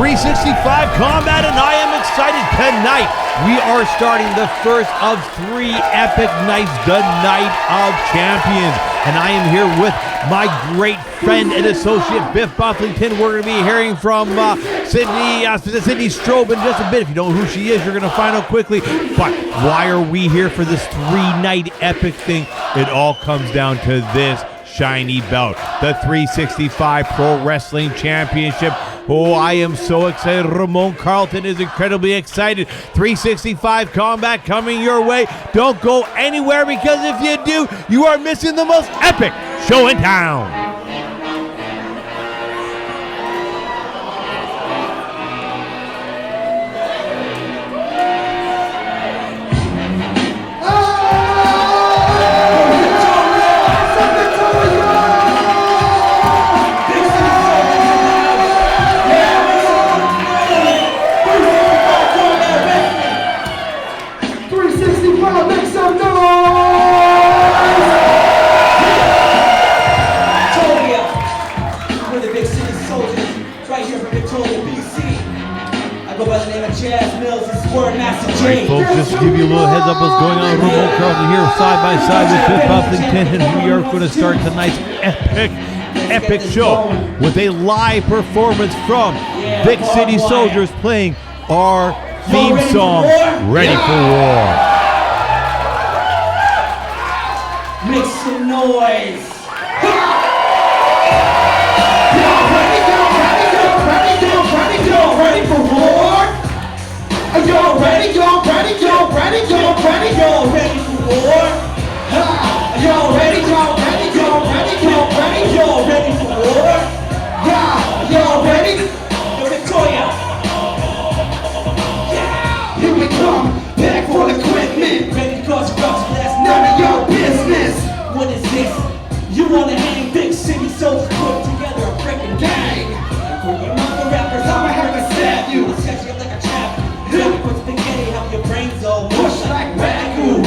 365 Combat, and I am excited. Tonight, we are starting the first of 3 epic nights, the Night of Champions. And I am here with my great friend and associate, Biff Bufflington. We're going to be hearing from Sydney Strobe in just a bit. If you don't know who she is, you're going to find out quickly. But why are we here for this 3-night epic thing? It all comes down to this shiny belt, the 365 Pro Wrestling Championship. Oh, I am so excited. Ramone Carlton is incredibly excited. 365 Combat coming your way. Don't go anywhere, because if you do, you are missing the most epic show in town. Alright, folks, just to give you a little heads up what's going on. Ramone Carlton here side by side with Biff Bufflington, and we are going to start tonight's epic show with a live performance from Big City Soldiers playing our theme song, Ready for War. Make some noise. Ready for war? Are y'all ready? Y'all ready? Y'all ready? Y'all ready? Y'all ready for war? Y'all ready? Y'all ready? Y'all ready? Y'all ready? Y'all ready for war? Y'all ready? Yo, Victoria. Here we come, back for equipment. Ready to cause corruption, that's none of your business. What is this? You wanna hang Big City Soldiers, put together a freaking gang. For you mother rappers, I'ma have to stab you. I'll set you up like a trap. Ready for spaghetti, how your brains all mush like ragu.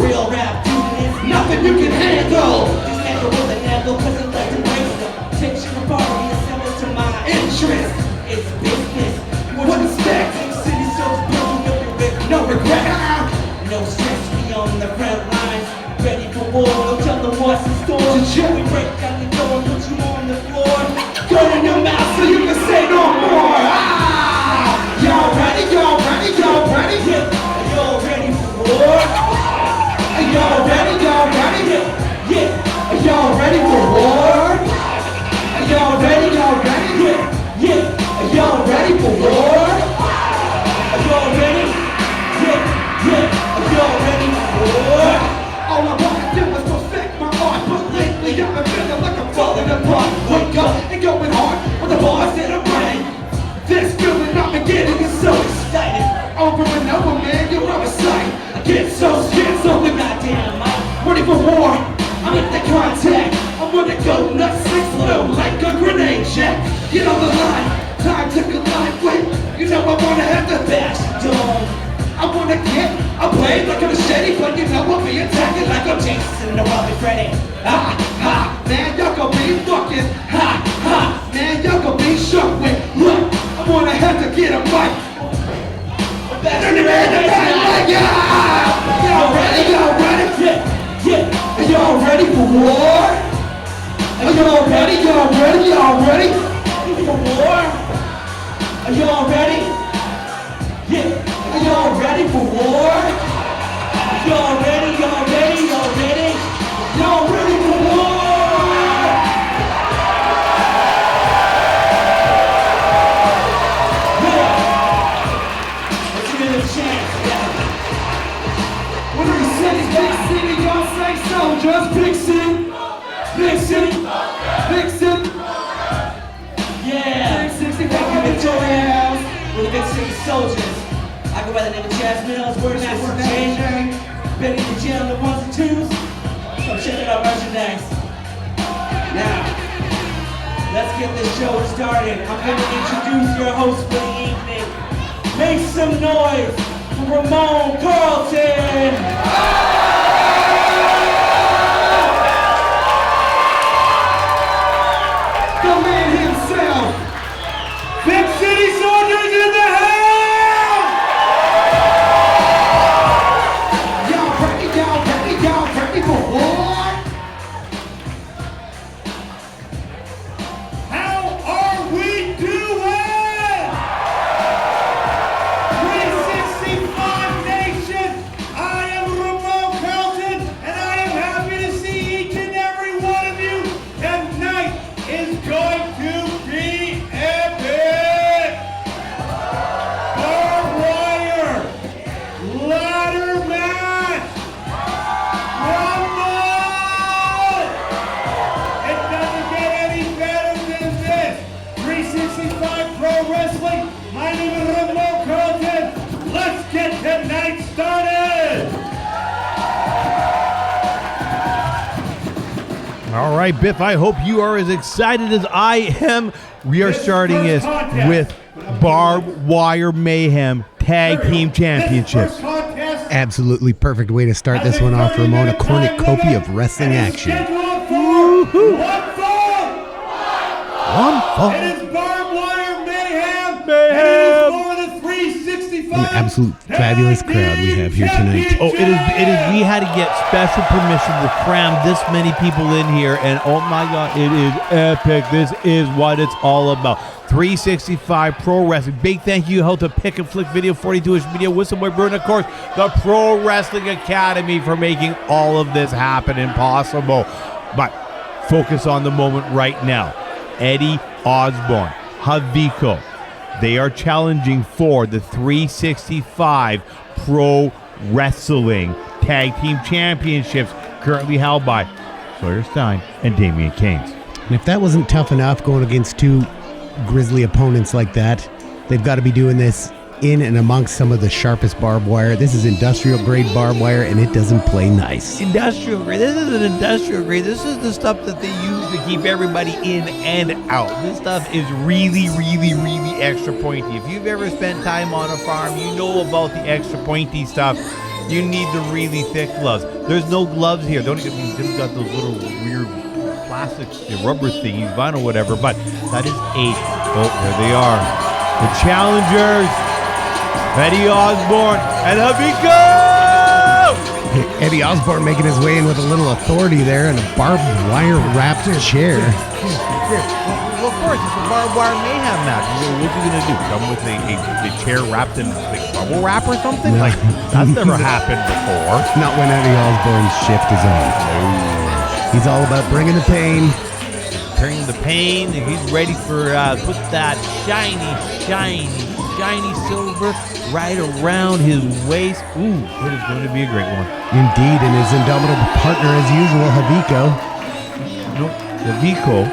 Real rap, dude, is nothing you can handle. Just handle with an handle, cause it like to break them. Take shit apart, reassemble to my interest. It's business. What expect? Big City Soldiers building up your rip, no regret. No stress, we on the front lines. Ready for war, don't tell them what's in store. We break down the door and put you on the floor. Turn in your mouth so you can say no more. Y'all ready? Y'all ready? Y'all ready? Yeah. Y'all ready for war? Y'all ready? Y'all ready? Yeah. Y'all ready for war? Y'all ready? Y'all ready? Yeah. Y'all ready for war? Y'all ready? Yeah. Y'all ready for war? All I wanna do is perfect my art, but lately I've been feeling like I'm falling apart. Wake up and going hard with the bars that I'm running. This feeling I'm beginning is so excited. Over and over, man, you're out of sight. I get so scared, so goddamn, I'm ready for war. I'm at the contact. I'm gonna go nuts, explode like a grenade check. Get on the line, time to collide. Wait, you know I wanna have the bash dome. I wanna get a blade like a machete, but you know I'll be attacking like I'm Chaisson or I'll be Freddy. Man, y'all gon' be fucking man, y'all gon' be shook with. Look, I wanna have to get a mic. Better than like y'all ready? Y'all ready? Yeah. Are y'all ready for war? Are y'all ready? Y'all ready? Y'all ready? For war? Are y'all ready? Yeah. Are y'all ready for war? Y'all ready? Y'all ready? Y'all ready? Y'all ready for war? Just Big City, Big City, Big City. Yeah, Big 65 Victoria House with the Big City Soldiers. I go by the name of Chaz Mills, Word Master James, Benny the Jim, the ones and twos. Come check out our merchandise. Now, let's get this show started. I'm going to introduce your host for the evening. Make some noise for Ramone Carlton. The man himself, Big City Soldiers in the house! Y'all ready for what? How are we doing? 365 Nation, I am Ramone Carlton, and I am happy to see each and every one of you. Tonight is going to be epic! Barbwire ladder match! Ramone! It doesn't get any better than this! 365 Pro Wrestling, my name is Ramone Carlton. Let's get tonight started! All right, Biff, I hope you are as excited as I am. We are starting this with Barbwire Mayhem Tag Team Championship. Absolutely perfect way to start this one off, Ramon. A cornucopia of wrestling action. Woo-hoo. One fall. It is Barbwire Mayhem. Mayhem. And it is for the 365. An absolute fabulous crowd we have here tonight. Oh, it is. We had to get special permission to cram this many people in here, and oh my God, it is epic. This is what it's all about. 365 Pro Wrestling. Big thank you to Pick and Flick Video, 42-ish Media, Whistleboy Brew, and of course, the Pro Wrestling Academy for making all of this happen and possible. But focus on the moment right now. Eddie Osbourne, Haviko, they are challenging for the 365 Pro Wrestling Tag Team Championships, currently held by Sawyer, Stein, and Damien Caines. And if that wasn't tough enough going against two grisly opponents like that, they've got to be doing this in and amongst some of the sharpest barbed wire. This is industrial grade barbed wire, and it doesn't play nice. Industrial grade. This isn't industrial grade. This is the stuff that they use to keep everybody in and out. This stuff is really, really, really extra pointy. If you've ever spent time on a farm, you know about the extra pointy stuff. You need the really thick gloves. There's no gloves here. They've got those little weird plastic rubber thingies, vinyl, whatever. But that is eight. Oh, there they are. The challengers. Eddie Osbourne and Haviko! Eddie Osbourne making his way in with a little authority there and a barbed wire wrapped chair. Well, of course, it's a barbed wire mayhem match. What's he going to do? Come with a chair wrapped in like bubble wrap or something? No. Like, that's never happened before. Not when Eddie Osbourne's shift is on. He's all about bringing the pain. Bringing the pain. He's ready for put that shiny silver right around his waist. Ooh, it is going to be a great one. Indeed, and his indomitable partner as usual, Haviko. No, Haviko,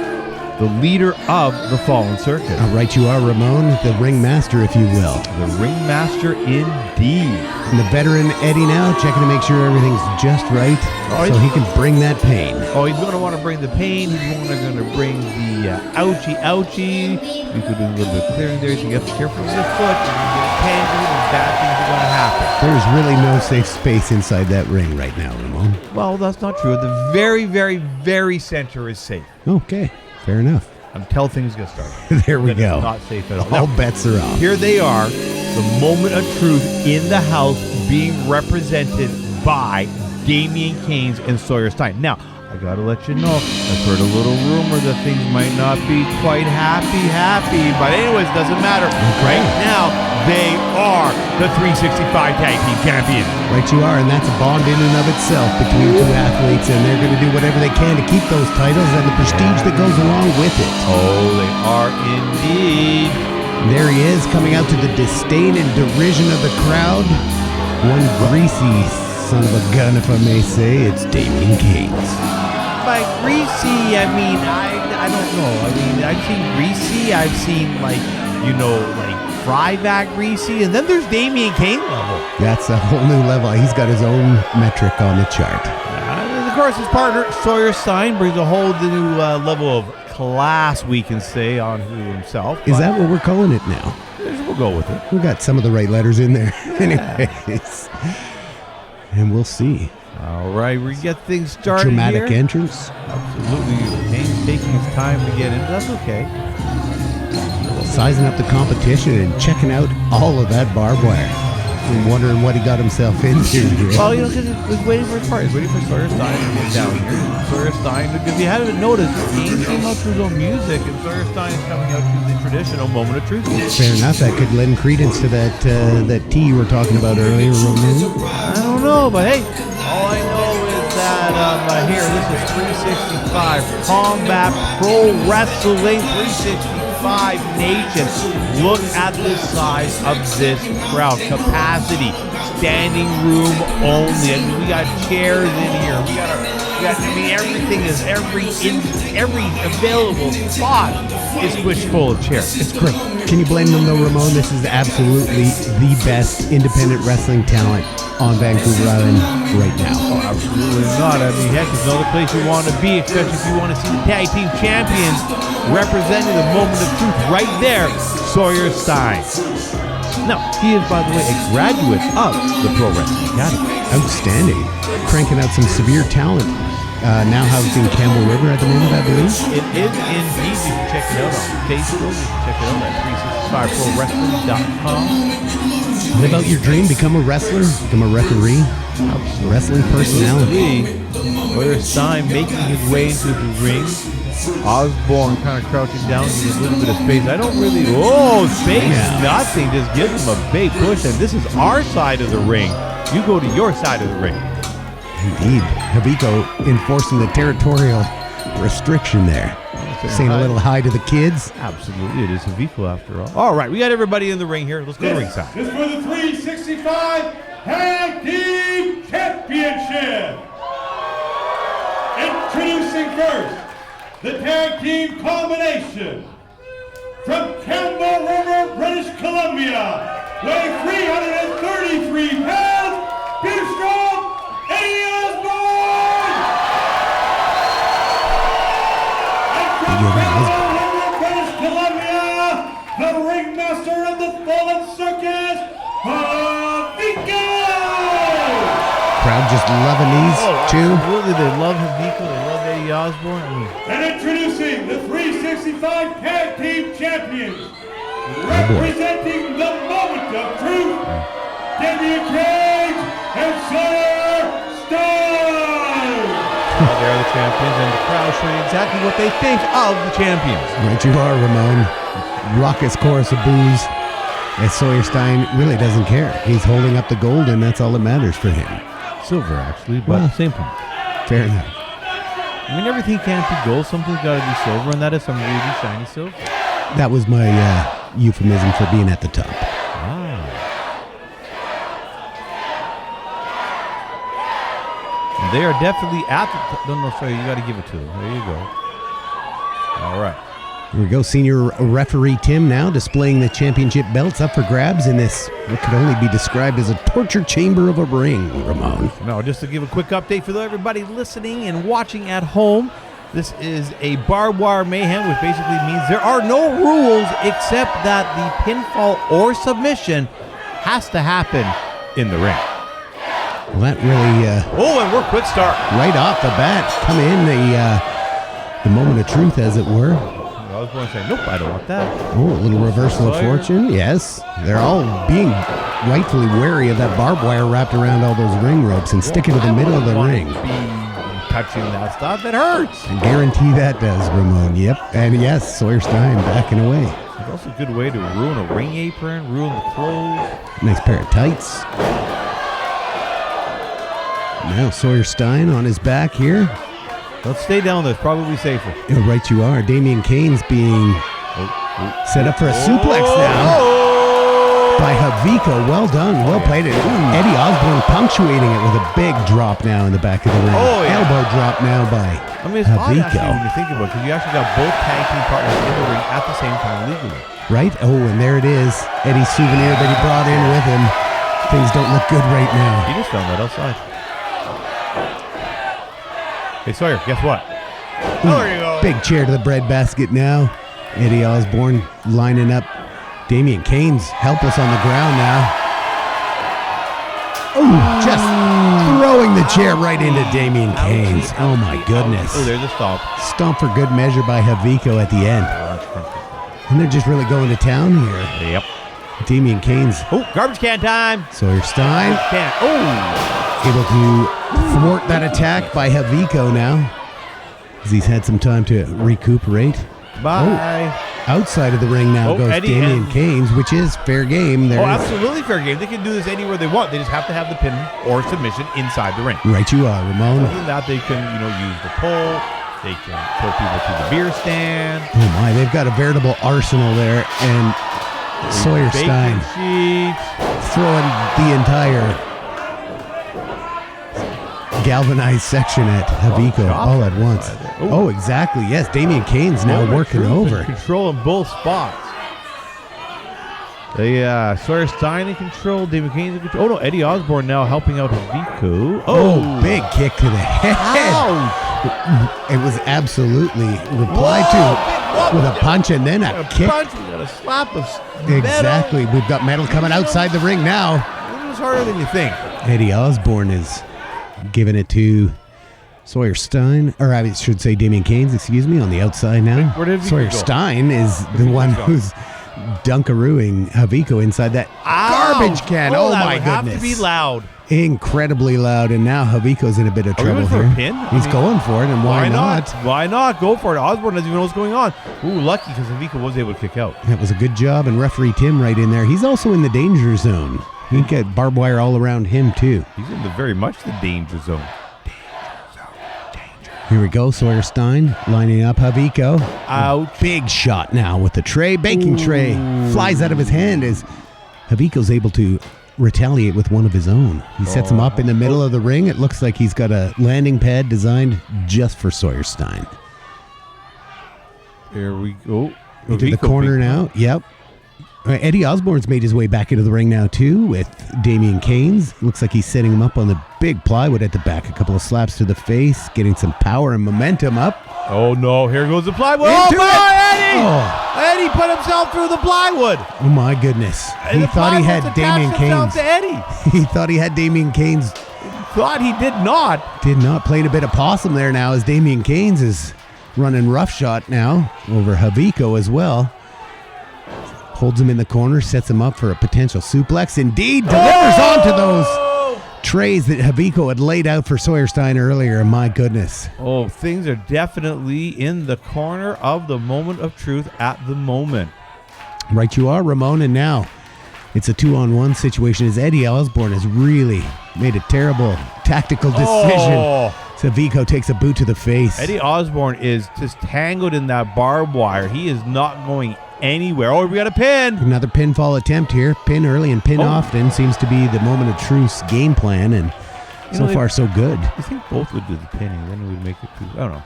the leader of the Fallen Circus. Right you are, Ramone, the ringmaster, if you will. The ringmaster indeed. And the veteran Eddie now checking to make sure everything's just right so he can bring that pain. Oh, he's going to want to bring the pain. He's going to bring the ouchie. You could do a little bit of clearing there. So you have to be careful with your foot. And you get tangled and bad things are going to happen. There's really no safe space inside that ring right now, Ramone. Well, that's not true. The very, very, very center is safe. Okay, fair enough. Until things get started. There we go. It's not safe at all. All Now, bets are off. here they are, the moment of truth in the house being represented by Damien Caines and Sawyer Stein. Now, I gotta let you know, I've heard a little rumor that things might not be quite happy, but anyways, doesn't matter. Right now, they are the 365 Tag Team Champions. Right you are, and that's a bond in and of itself between two athletes, and they're going to do whatever they can to keep those titles and the prestige that goes along with it. Oh, they are indeed. There he is, coming out to the disdain and derision of the crowd. One greasy son of a gun, if I may say. It's Damien Caines. By greasy, I mean, I don't know. I mean, I've seen greasy. I've seen, like fry back greasy. And then there's Damien Caines level. That's a whole new level. He's got his own metric on the chart. And of course, his partner, Sawyer Stein, brings a whole new level of class, we can say, on himself. Is that what we're calling it now? We'll go with it. We got some of the right letters in there. Anyways. And we'll see. All right, we get things started. Dramatic here. entrance. Absolutely. Caines taking his time to get in. That's okay. sizing up the competition and checking out all of that barbed wire. I'm wondering what he got himself into here. Well, you know, because he was waiting for his part. He was waiting for Sawyer Stein to get down here. Sawyer Stein, because you haven't noticed, he came out to his own music, and Sawyer Stein is coming out to the traditional moment of truth. Fair enough. That could lend credence to that that tea you were talking about earlier, Ramone. I don't know, but hey, all I know is that here, this is 365 Combat Pro Wrestling 365 Nation. Look at the size of this crowd. Capacity, standing room only. I mean, we got chairs in here. We got everything is every available spot is pushed full of chairs. It's great. Can you blame them though, Ramone? This is absolutely the best independent wrestling talent on Vancouver Island right now. Oh, absolutely not. I mean, heck, it's another place you want to be, especially if you want to see the Tag Team Champions representing the moment of truth right there, Sawyer Stein. Now, he is, by the way, a graduate of the Pro Wrestling Academy. Outstanding. Cranking out some severe talent. Now housing Campbell River at the moment, I believe. It is indeed. You can check it out on Facebook. You can check it out at 365prowrestling.com. Live out your dream. Become a wrestler. Become a referee. Wrestling personality. Sawyer Stein making his way into the ring. Osbourne kind of crouching down, giving a little bit of space. I don't really, space, nothing. Just give him a big push. And this is our side of the ring. You go to your side of the ring. Indeed. Haviko enforcing the territorial restriction there. Saying a little hi to the kids. Absolutely. It is Haviko after all. All right. We got everybody in the ring here. Let's go to ringside. This is for the 365 Tag Team Championship. Introducing first, the Tag Team Combination. From Campbell River, British Columbia, weighing 333 pounds, Biff Strong, Eddie Osbourne! And from Campbell River, British Columbia, the ringmaster of the Fallen Circus, Haviko! Crowd just loving these two. Absolutely. They love Haviko. They love Eddie Osbourne. And introducing the 365 Tag Team Champions, representing the moment of truth, Damien and Sawyer Stein. They're the champions, and the crowd showing exactly what they think of the champions. Right you are, Ramone. Raucous chorus of boos. As Sawyer Stein really doesn't care. He's holding up the gold, and that's all that matters for him. Silver, actually, but same point. Fair enough. I mean, everything can't be gold. Something's got to be silver, and that is some really shiny silver. That was my euphemism for being at the top. And they are definitely at the top. No, sorry, you got to give it to them. There you go. All right. Here we go. Senior referee Tim now displaying the championship belts up for grabs in this, what could only be described as a torture chamber of a ring, Ramone. Now, just to give a quick update for everybody listening and watching at home, this is a Barbwire Mayhem, which basically means there are no rules except that the pinfall or submission has to happen in the ring. Well, that really... and we're quick start. Right off the bat, come in the moment of truth, as it were. I was going to say, nope, I don't want that. Oh, a little reversal of fortune. Yes. They're all being rightfully wary of that barbed wire wrapped around all those ring ropes and sticking to the middle of the ring. Touching that stuff, it hurts. I guarantee that does, Ramone. Yep. And yes, Sawyer Stein backing away. It's also a good way to ruin a ring apron, ruin the clothes. Nice pair of tights. Now Sawyer Stein on his back here. Let's stay down there. It's probably safer. Yeah, right you are. Damien Caines being set up for a suplex now by Haviko. Well done. Well played. Eddie Osbourne punctuating it with a big drop now in the back of the ring. Elbow drop now by it's odd Haviko. actually when you think about it, because you actually got both tag team partners in the ring at the same time legally. Right? Oh, and there it is. Eddie's souvenir that he brought in with him. Things don't look good right now. He just found that outside. Hey, Sawyer, guess what? There you go. Big chair to the breadbasket now. Eddie Osbourne lining up. Damien Caines helpless on the ground now. Oh, just throwing the chair right into Damien Caines. Oh, my goodness. Oh, there's a stomp. Stomp for good measure by Haviko at the end. And they're just really going to town here. Yep. Damien Caines. Oh, garbage can time. Sawyer Stein Can. Oh. able to thwart that attack by Haviko now, as he's had some time to recuperate. Bye. Outside of the ring now goes Eddie Damien and- Caines, which is fair game. There Oh, is- absolutely fair game. They can do this anywhere they want. They just have to have the pin or submission inside the ring. Right you are, Ramone. Other than that, they can, use the pole. They can throw people to the beer stand. Oh my, they've got a veritable arsenal there, and Sawyer Bacon Stein sheets. throwing the entire galvanized section at Haviko all at once. Oh, exactly. Yes, Damien Caines now working over. Controlling both spots. Sawyer Stein in control. David Caines in control. Oh, no. Eddie Osbourne now helping out Haviko. Oh, big kick to the head. Ouch. It was absolutely replied to with a punch and then a kick. Punch. We got a slap of metal. Exactly. We've got metal coming outside the ring now. It was harder than you think. Eddie Osbourne is giving it to Sawyer Stein, or I should say Damien Caines, excuse me, on the outside now. Where did Haviko Sawyer go? Stein is the one who's dunkarooing Haviko inside that garbage can. Oh, that my would have goodness. to be loud. Incredibly loud, and now Haviko's in a bit of Are we trouble going for here. a pin? He's going for it, and why not? Why not? Go for it. Osbourne doesn't even know what's going on. Ooh, lucky because Haviko was able to kick out. That was a good job, and referee Tim right in there. He's also in the danger zone. He got barbed wire all around him, too. He's in the very much the danger zone. Here we go, Sawyer Stein lining up Haviko. Ouch. Big shot now with the tray, baking tray. Flies out of his hand as Haviko's able to retaliate with one of his own. He sets him up in the middle of the ring. It looks like he's got a landing pad designed just for Sawyer Stein. Here we go. Into the corner now. Yep. Eddie Osbourne's made his way back into the ring now, too, with Damien Caines. Looks like he's setting him up on the big plywood at the back. A couple of slaps to the face, getting some power and momentum up. Oh, no. Here goes the plywood. Into Oh, it. my, Eddie! Oh. Eddie put himself through the plywood. Oh, my goodness. And He the thought he had plywood's Damien attached itself Caines. to Eddie. He thought he had Damien Caines. Thought he did not. Did not, playing a bit of possum there now as Damien Caines is running roughshod now over Haviko as well. Holds him in the corner, sets him up for a potential suplex. Indeed, delivers onto those trays that Haviko had laid out for Sawyer Stein earlier. My goodness. Oh, things are definitely in the corner of the moment of truth at the moment. Right you are, Ramone, and now it's a 2-on-1 situation as Eddie Osbourne has really made a terrible tactical decision. Oh. So Haviko takes a boot to the face. Eddie Osbourne is just tangled in that barbed wire. He is not going anywhere. Oh, we got a pin. Another pinfall attempt here. Pin early and pin often seems to be the moment of truth's game plan, and so far so good. I think both would do the pinning, then we'd make it too. I don't know.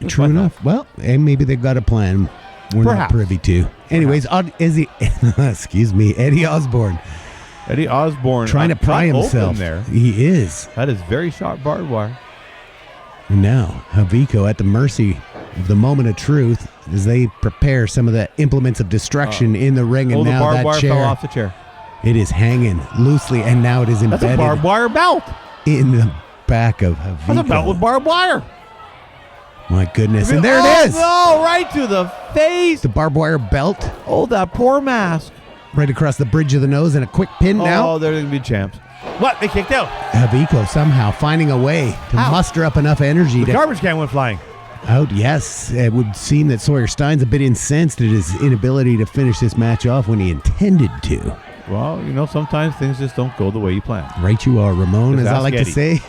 It's True fun, enough. Well, and maybe they've got a plan we're Perhaps. not privy to. Anyways, excuse me, Eddie Osbourne Eddie Osbourne trying to pry cut himself. open there. He is. That is very sharp barbed wire. And now Haviko at the mercy of the moment of truth as they prepare some of the implements of destruction in the ring, and the now barbed that wire chair, fell off the chair. it is hanging loosely, and now it is That's a embedded barbed wire belt. in the back of Haviko. That's a belt with barbed wire. My goodness, and there it is. Oh, no, right to the face. The barbed wire belt Oh, that poor mask. right across the bridge of the nose, and a quick pin now. Oh, they're going to be champs. What? They kicked out. Haviko somehow finding a way to Ow. muster up enough energy The to garbage can went flying. out. Yes, it would seem that Sawyer Stein's a bit incensed at his inability to finish this match off when he intended to. Well, sometimes things just don't go the way you plan. Right you are, Ramone, Just as I ask like Eddie. to say.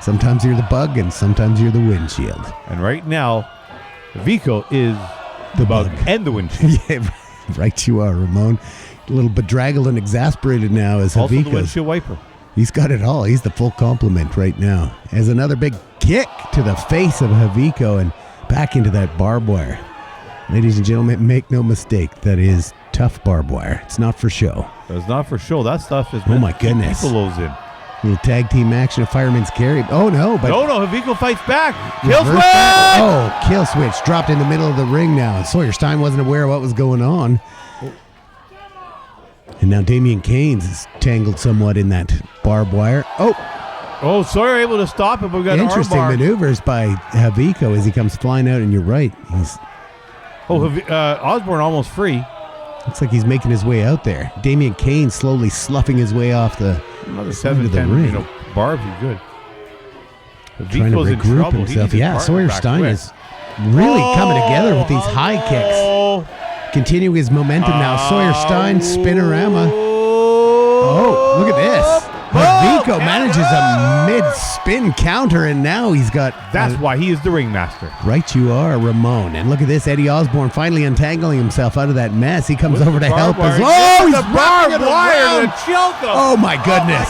Sometimes you're the bug and sometimes you're the windshield. And right now, Haviko is the bug and the windshield. Yeah, right you are, Ramone. A little bedraggled and exasperated now as Also the Haviko's. windshield wiper. He's got it all. He's the full complement right now. As another big kick to the face of Haviko and back into that barbed wire. Ladies and gentlemen, make no mistake, that is tough barbed wire. It's not for show. That's not for show. That stuff is Oh my meant to keep goodness. people in. Little tag team action, a fireman's carry. Oh no, but No, Haviko fights back. Kill reverse switch! back. Oh, kill switch dropped in the middle of the ring now. And Sawyer Stein wasn't aware of what was going on. And now Damien Caines is tangled somewhat in that barbed wire. Oh, Sawyer able to stop it, but we got an Interesting armbar. maneuvers by Haviko as he comes flying out, and you're right. He's Oh, Osbourne almost free. Looks like he's making his way out there. Damien Caines slowly sloughing his way off the Another side 7, of the 10, ring. you know, Barb's good. Trying to Haviko's in regroup trouble. He himself. needs his Yeah, partner Sawyer back Stein quick. is really coming together with these high kicks. Oh. Continuing his momentum now. Sawyer Stein, spinorama. Oh, look at this. Haviko manages a mid-spin counter, and now he's got... That's why he is the ringmaster. Right you are, Ramone. And look at this, Eddie Osbourne finally untangling himself out of that mess. He comes over to help us. Oh, he's the barbed wire to choke him. Oh, my goodness.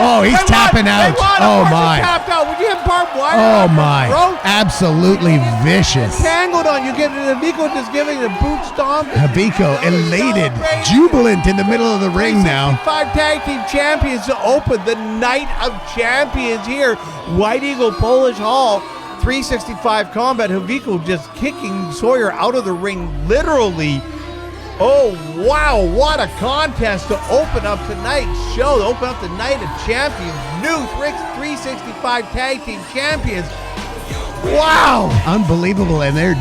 Oh, he's tapping out. Oh, my. Tapped out. Would you have barbed wire? Oh, my. Absolutely vicious. Tangled on you. Get Haviko just giving a boot stomp. Haviko elated, jubilant in the middle of the ring now. 5 tag team champions to open the night of champions here. White Eagle Polish Hall. 365 combat. Haviko just kicking Sawyer out of the ring literally. Oh, wow. What a contest to open up tonight's show. To open up the night of champions. New 365 tag team champions. Wow. Unbelievable, and they're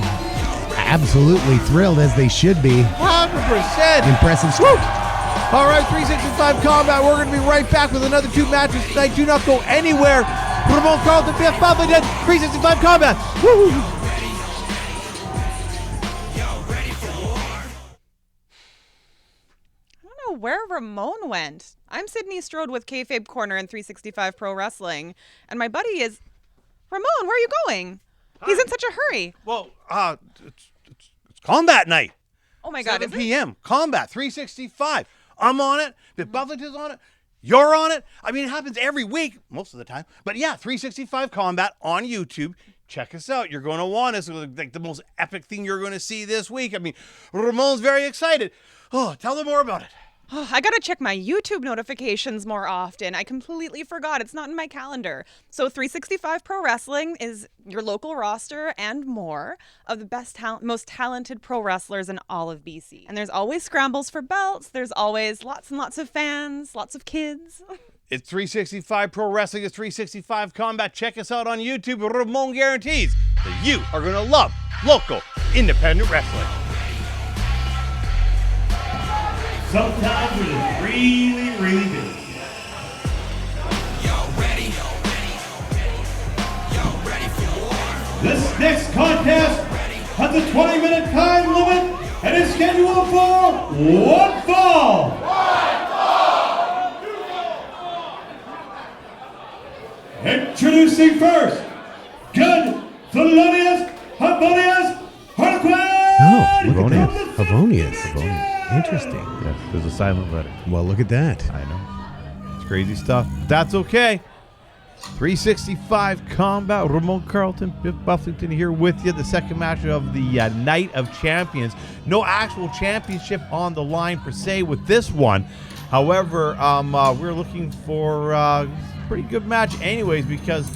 absolutely thrilled, as they should be. 100%. Impressive stuff. All right, 365 combat. We're going to be right back with another 2 matches tonight. Do not go anywhere. Ramone, Carlton, Biff, Bufflington, 365 combat. Woo! I don't know where Ramone went. I'm Sydney Strode with Kayfabe Corner in 365 Pro Wrestling, and my buddy is Ramone. Where are you going? He's in such a hurry. Well, it's combat night. Oh my God! 7 Is it? p.m. Combat 365. I'm on it. Biff Bufflington's on it. You're on it. I mean, it happens every week, most of the time. But yeah, 365 Combat on YouTube. Check us out. You're going to want us. It's like the most epic thing you're going to see this week. I mean, Ramone's very excited. Oh, tell them more about it. Oh, I gotta check my YouTube notifications more often. I completely forgot. It's not in my calendar. So 365 Pro Wrestling is your local roster and more of the best, most talented pro wrestlers in all of BC. And there's always scrambles for belts. There's always lots and lots of fans, lots of kids. It's 365 Pro Wrestling. It's 365 Combat. Check us out on YouTube. Ramone guarantees that you are going to love local independent wrestling. Sometimes it is really, really good. This next contest has a 20-minute time limit and is scheduled for 1 fall. Introducing first, good Thelonious, Harlequin. Oh, look at that. From the Havonious. Interesting. Yes, there's a silent letter. Well, look at that. I know. It's crazy stuff. That's okay. 365 Combat. Ramone, Carlton, Biff Bufflington here with you. The second match of the Night of Champions. No actual championship on the line per se with this one. However, we're looking for a pretty good match anyways because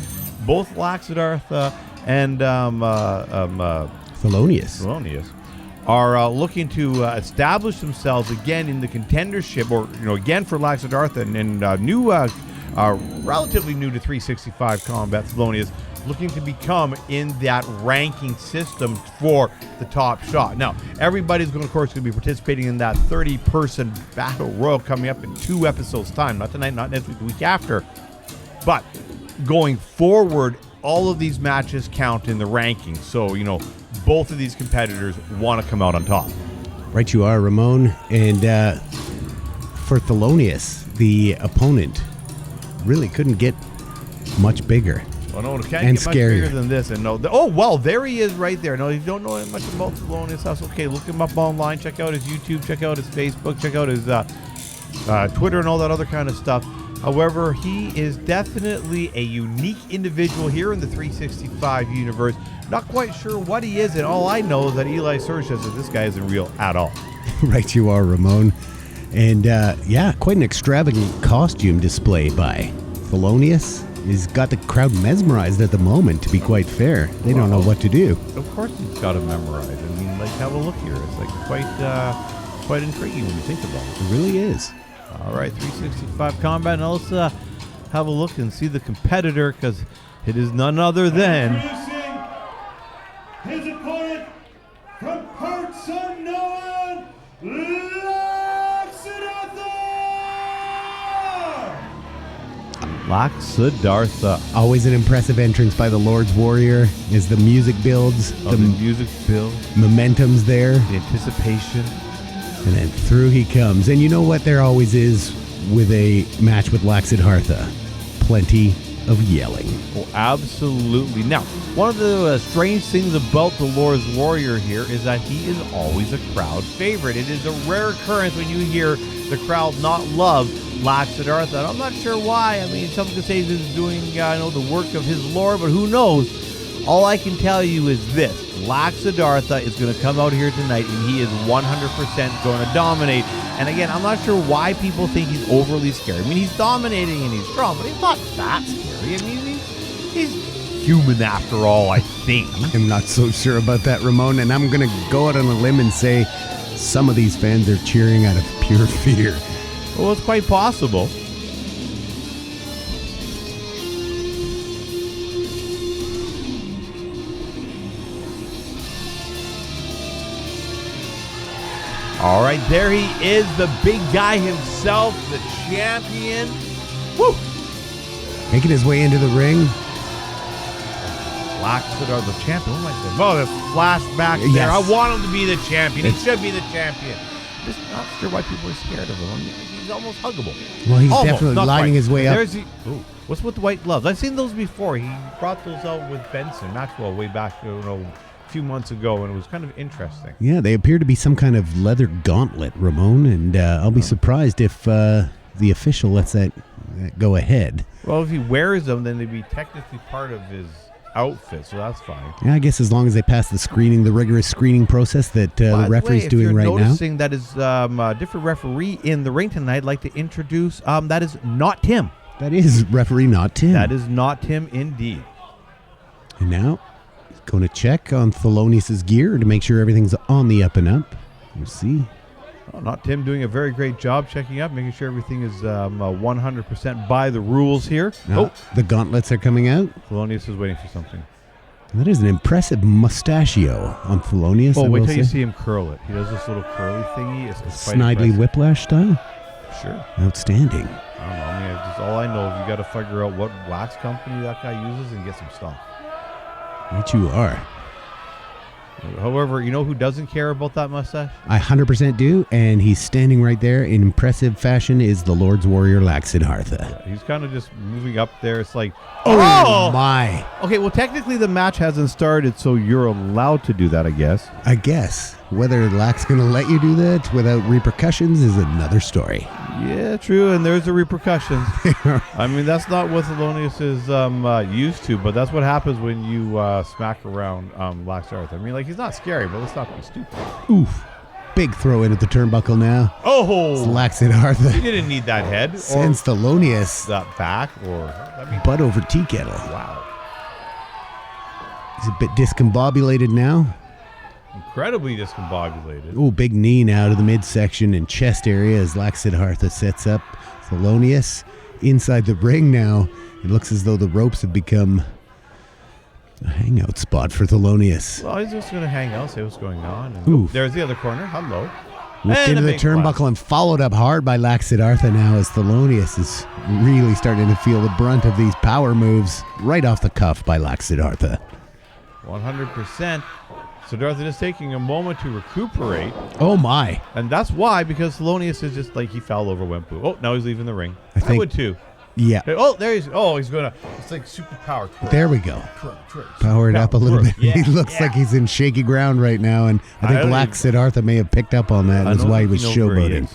both Laksidartha and Thelonious. Are looking to establish themselves again in the contendership, or again for Laksidartha and relatively new to 365 Combat. Thelonious looking to become in that ranking system for the top shot. Now, everybody's going to be participating in that 30-person battle royal coming up in 2 episodes' time. Not tonight, not next week, the week after. But going forward, all of these matches count in the rankings. So, both of these competitors want to come out on top. Right you are, Ramone. And for Thelonious, the opponent really couldn't get much bigger. Oh, no, it can't And get much scarier. bigger than this. And no, oh, well, there he is right there. No, you don't know much about Thelonious. That's okay. Look him up online. Check out his YouTube. Check out his Facebook. Check out his Twitter and all that other kind of stuff. However, he is definitely a unique individual here in the 365 universe. Not quite sure what he is, and all I know is that Eli Surge says that this guy isn't real at all. Right you are, Ramone. And quite an extravagant costume display by Thelonious. He's got the crowd mesmerized at the moment, to be quite fair. They don't know what to do. Of course he's got to memorize. I mean, have a look here. It's quite intriguing when you think about it. It really is. All right, 365 Combat. Now let's have a look and see the competitor, because it is none other than... Introducing his opponent from Laksidartha. Always an impressive entrance by the Lord's Warrior as the music builds. The music build, Momentum's there. the anticipation. And then through he comes. And you know what there always is with a match with Laksidartha? Plenty of yelling. Oh, absolutely. Now, one of the strange things about the Lord's Warrior here is that he is always a crowd favorite. It is a rare occurrence when you hear the crowd not love Laksidartha. And I'm not sure why. I mean, some could say he's doing the work of his Lord, but who knows? All I can tell you is this. Laksidartha is going to come out here tonight, and he is 100% going to dominate. And again, I'm not sure why people think he's overly scary. I mean, he's dominating and he's strong, but he's not that scary. I mean, he's human after all, I think. I'm not so sure about that, Ramone, and I'm going to go out on a limb and say some of these fans are cheering out of pure fear. Well, it's quite possible. All right, there he is, the big guy himself, the champion. Woo! Making his way into the ring. Laksidartha, the champion. What am I saying? Oh, the flashback there. Yes. I want him to be the champion. He should be the champion. Just not sure why people are scared of him. I mean, he's almost huggable. Well, he's Almost, definitely not lining quite. his way up. There's the, ooh, what's with the white gloves? I've seen those before. He brought those out with Benson, Maxwell, way back, a few months ago, and it was kind of interesting. Yeah, they appear to be some kind of leather gauntlet, Ramone, and I'll be surprised if the official lets that go ahead. Well, if he wears them, then they'd be technically part of his outfit, so that's fine. Yeah, I guess as long as they pass the rigorous screening process that the referee's doing right now. If you're noticing that is a different referee in the ring tonight, I'd like to introduce, that is not Tim. That is referee not Tim. That is not Tim indeed. And now, he's going to check on Thelonious' gear to make sure everything's on the up and up. We'll see. Oh, not Tim doing a very great job checking up, making sure everything is 100% by the rules here. The gauntlets are coming out. Thelonious is waiting for something. That is an impressive mustachio on Thelonious. Oh, I wait will till you say. see him curl it. He does this little curly thingy. It's quite Snidely impressive. whiplash style. Sure. Outstanding. I don't know. I mean, just all I know is you got to figure out what wax company that guy uses and get some stuff. Right you are. However, you know who doesn't care about that mustache? I 100% do, and he's standing right there in impressive fashion is the Lord's Warrior Laksidartha. He's kind of just moving up there. It's like, Oh my. Okay, well, technically the match hasn't started, so you're allowed to do that, I guess. I guess. Whether Lax going to let you do that without repercussions is another story. Yeah, true, and there's the repercussions. I mean, that's not what Thelonious is used to, but that's what happens when you smack around Laksidartha. I mean, like, he's not scary, but let's not be stupid. Oof. Big throw in at the turnbuckle now. Oh! It's Laksidartha. He didn't need that head. Sends Thelonious that back, or... I mean, butt over tea kettle. wow. He's a bit discombobulated now. Incredibly discombobulated. Oh, big knee now to the midsection and chest area as Laksidartha sets up Thelonious inside the ring now. It looks as though the ropes have become a hangout spot for Thelonious. Well, he's just going to hang out, say what's going on. And Oof. there's the other corner. Hello. Whipped And into a the big turnbuckle blast. and followed up hard by Laksidartha now as Thelonious is really starting to feel the brunt of these power moves right off the cuff by Laksidartha. 100%. Siddartha is taking a moment to recuperate. Oh my. And that's why, because Thelonious is just like he fell over, went boo. Oh, now he's leaving the ring. I think- would too. Yeah. Oh, there he's. Oh, he's going to. It's like superpower. There we go. Power it up a little bit. Yeah, He looks like he's in shaky ground right now, and I think don't Laksidartha may have picked up on that, and that's why he was showboating.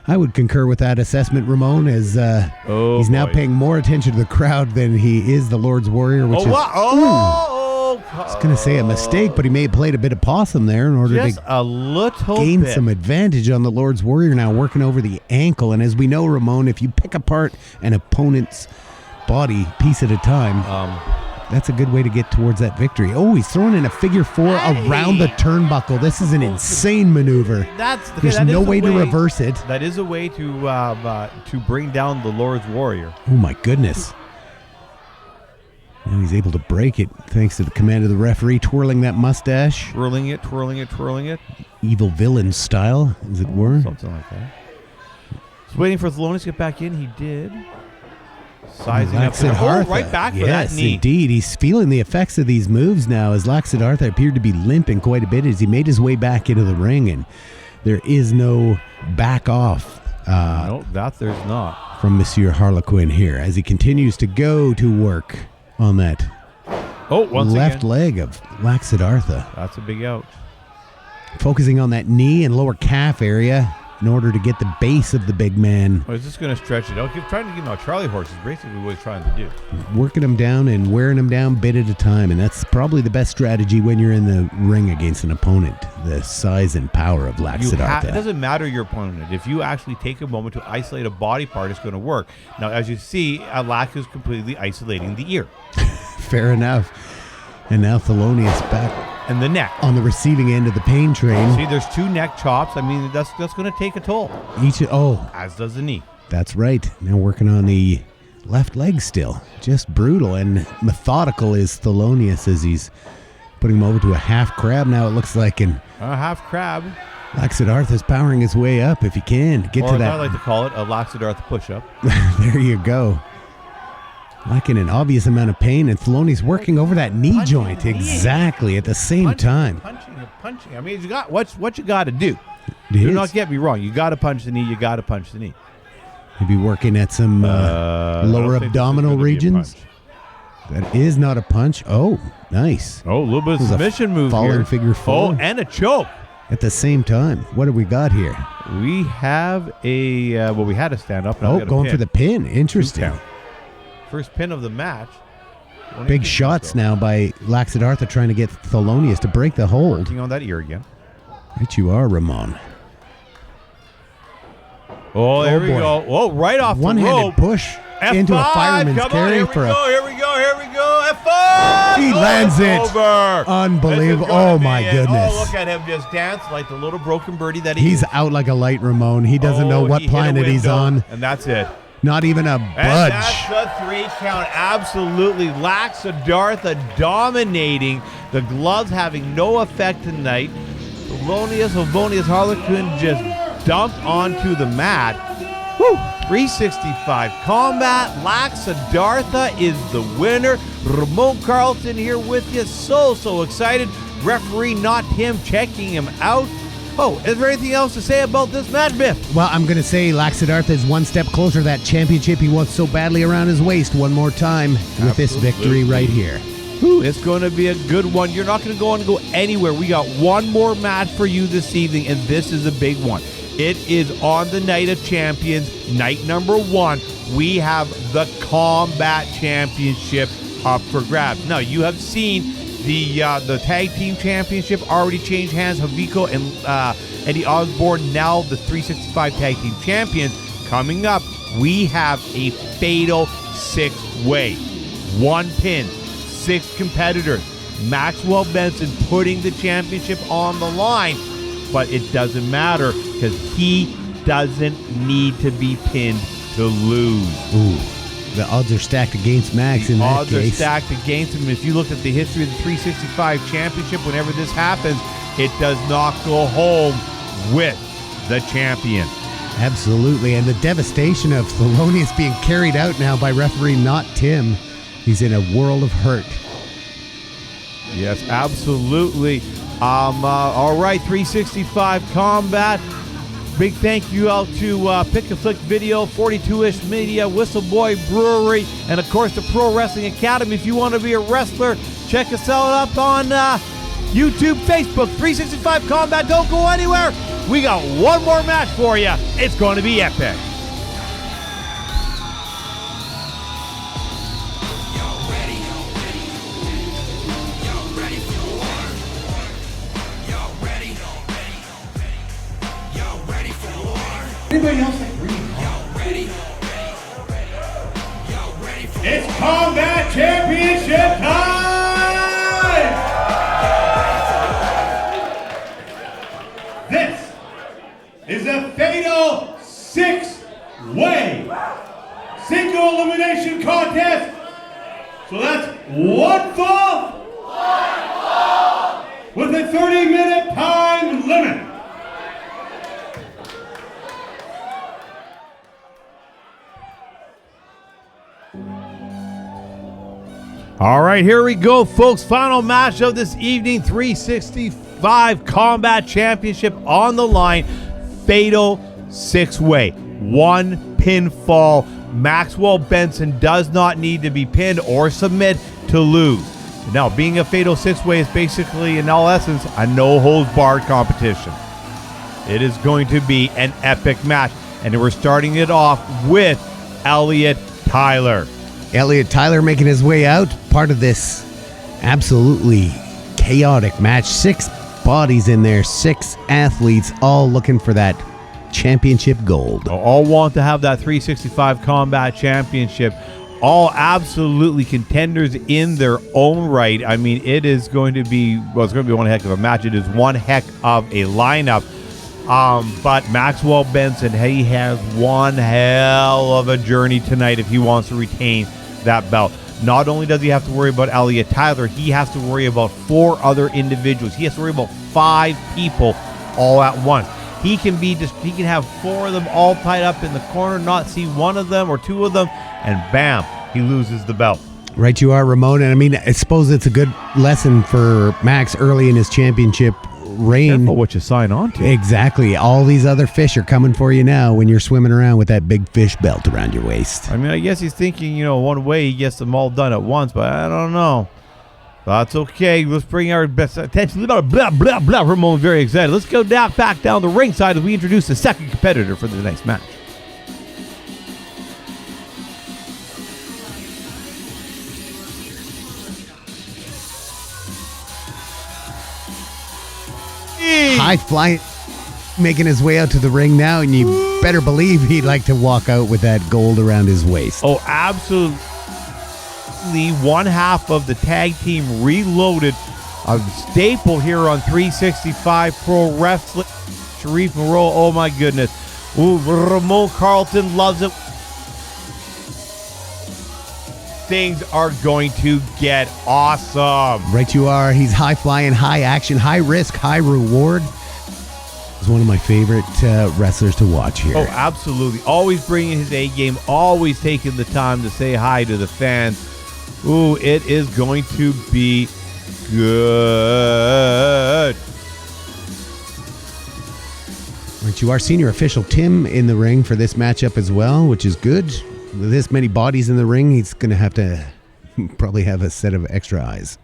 I would concur with that assessment, Ramone, as he's now boy. paying more attention to the crowd than he is the Lord's Warrior, which Oh, is, wow. I was going to say a mistake, but he may have played a bit of possum there in order Just to a little gain bit. some advantage on the Lord's Warrior now, working over the ankle. And as we know, Ramone, if you pick apart an opponent's body piece at a time, that's a good way to get towards that victory. Oh, he's throwing in a figure four around the turnbuckle. This is an insane maneuver. There's no way to reverse it. That is a way to bring down the Lord's Warrior. Oh, my goodness. Now he's able to break it thanks to the command of the referee, twirling that mustache. Twirling it, twirling it, twirling it. Evil villain style, as it were. Something like that. Just waiting for Thelonious to get back in. He did. Sizing up. Oh, right back for that knee. Yes, indeed. He's feeling the effects of these moves now as Laksidartha appeared to be limping quite a bit as he made his way back into the ring, and there is no back off. No, that there's not. From Monsieur Harlequin here as he continues to go to work on that left leg of Laksidartha. That's a big out. Focusing on that knee and lower calf area in order to get the base of the big man. Well, he's just going to stretch it out. Keep trying to give him a Charlie horse is basically what he's trying to do. Working him down and wearing him down bit at a time, and that's probably the best strategy when you're in the ring against an opponent. The size and power of Laksidartha. It doesn't matter your opponent. If you actually take a moment to isolate a body part, it's going to work. Now, as you see, Lak is completely isolating the ear. Fair enough. And now Thelonious back. And the neck. On the receiving end of the pain train. See, there's 2 neck chops. I mean, that's going to take a toll. As does the knee. That's right. Now working on the left leg still. Just brutal and methodical is Thelonious as he's putting him over to a half crab now, it looks like. And a half crab. Laksidartha's powering his way up if he can. Get to that. I like to call it a Laksidartha push-up. There you go. Like in an obvious amount of pain, and Thelonious working over that knee joint exactly at the same time. Punching. I mean, you got what you got to do. Do not get me wrong. You got to punch the knee. You got to punch the knee. Maybe working at some lower abdominal regions. That is not a punch. Oh, nice. Oh, a little bit of submission move here. Fallen figure 4. Oh, and a choke. At the same time. What do we got here? We have a, we had a stand up. Now going for the pin. Interesting. First pin of the match. Big shots now by Laksidartha trying to get Thelonious to break the hold. Working on that ear again. Right you are, Ramone. Oh, there we go. Oh, right off the rope. One-handed push into a fireman's carry for a... Here we go. F5! He lands it. Over. Unbelievable. Oh, my goodness. Oh, look at him just dance like the little broken birdie that he He's is. out like a light, Ramone. He doesn't know what planet he's on. And that's it. Not even a budge. And that's the 3 count. Absolutely. Laksidartha dominating. The gloves having no effect tonight. Jovinious Harlequin just dumped onto the mat. Woo! 365 combat. Laksidartha is the winner. Ramone Carlton here with you. So excited. Referee not him checking him out. Oh, is there anything else to say about this match, Biff? Well, I'm going to say Laksidartha is one step closer to that championship he wants so badly around his waist one more time with this victory right here. Ooh, it's going to be a good one. You're not going to go anywhere. We got one more match for you this evening, and this is a big one. It is on the Night of Champions, night number 1. We have the Combat Championship up for grabs. Now, you have seen the Tag Team Championship already changed hands. Haviko and Eddie Osbourne, now the 365 Tag Team Champions. Coming up, we have a fatal 6-way. 1 pin, 6 competitors. Maxwell Benson putting the championship on the line, but it doesn't matter because he doesn't need to be pinned to lose. Ooh. The odds are stacked against Max in that case. The odds are stacked against him. If you look at the history of the 365 Championship, whenever this happens, it does not go home with the champion. Absolutely. And the devastation of Thelonious being carried out now by referee not Tim. He's in a world of hurt. Yes, absolutely. All right, 365 Combat. Big thank you out to Pick a Flick Video, 42ish Media, Whistleboy Brewery, and of course the Pro Wrestling Academy. If you want to be a wrestler, check us out up on YouTube, Facebook, 365 Combat. Don't go anywhere. We got one more match for you. It's going to be epic. Anybody else like green? It's Combat Championship time! This is a fatal 6-way single elimination contest. So that's 1 fall with a 30-minute time limit. All right, here we go, folks. Final match of this evening, 365 Combat Championship on the line. Fatal six-way. One pinfall. Maxwell Benson does not need to be pinned or submit to lose. Now, being a fatal six-way is basically, in all essence, a no-holds-barred competition. It is going to be an epic match. And we're starting it off with Elliot Tyler. Elliot Tyler making his way out, part of this absolutely chaotic match. 6 bodies in there, 6 athletes, all looking for that championship gold. All want to have that 365 Combat Championship. All absolutely contenders in their own right. I mean, it is going to be, well, it's going to be one heck of a match. It is one heck of a lineup. But Maxwell Benson, he has one hell of a journey tonight if he wants to retain that belt. Not only does he have to worry about Elliot Tyler, he has to worry about 4 other individuals. He has to worry about 5 people all at once. He can have 4 of them all tied up in the corner, not see one of them or 2 of them, and bam, he loses the belt. Right you are, Ramone. And I mean, I suppose it's a good lesson for Max early in his championship reign. Careful what you sign on to. Exactly. All these other fish are coming for you now when you're swimming around with that big fish belt around your waist. I mean, I guess he's thinking, one way he gets them all done at once, but I don't know. That's okay. Let's bring our best attention. Blah, blah, blah, blah. Ramone's very excited. Let's go back down the ringside as we introduce the second competitor for the next match. High flying, making his way out to the ring now, and you better believe he'd like to walk out with that gold around his waist. Oh, absolutely. One half of the tag team Reloaded, a staple here on 365 Pro Wrestling. Shareef Morrow, oh my goodness. Ooh, Ramone Carlton loves it. Things are going to get awesome. Right you are. He's high flying, high action, high risk, high reward. He's one of my favorite wrestlers to watch here. Oh, absolutely. Always bringing his A game, always taking the time to say hi to the fans. Ooh, it is going to be good. Right you are. Senior official Tim in the ring for this matchup as well, which is good. With this many bodies in the ring, he's going to have to probably have a set of extra eyes.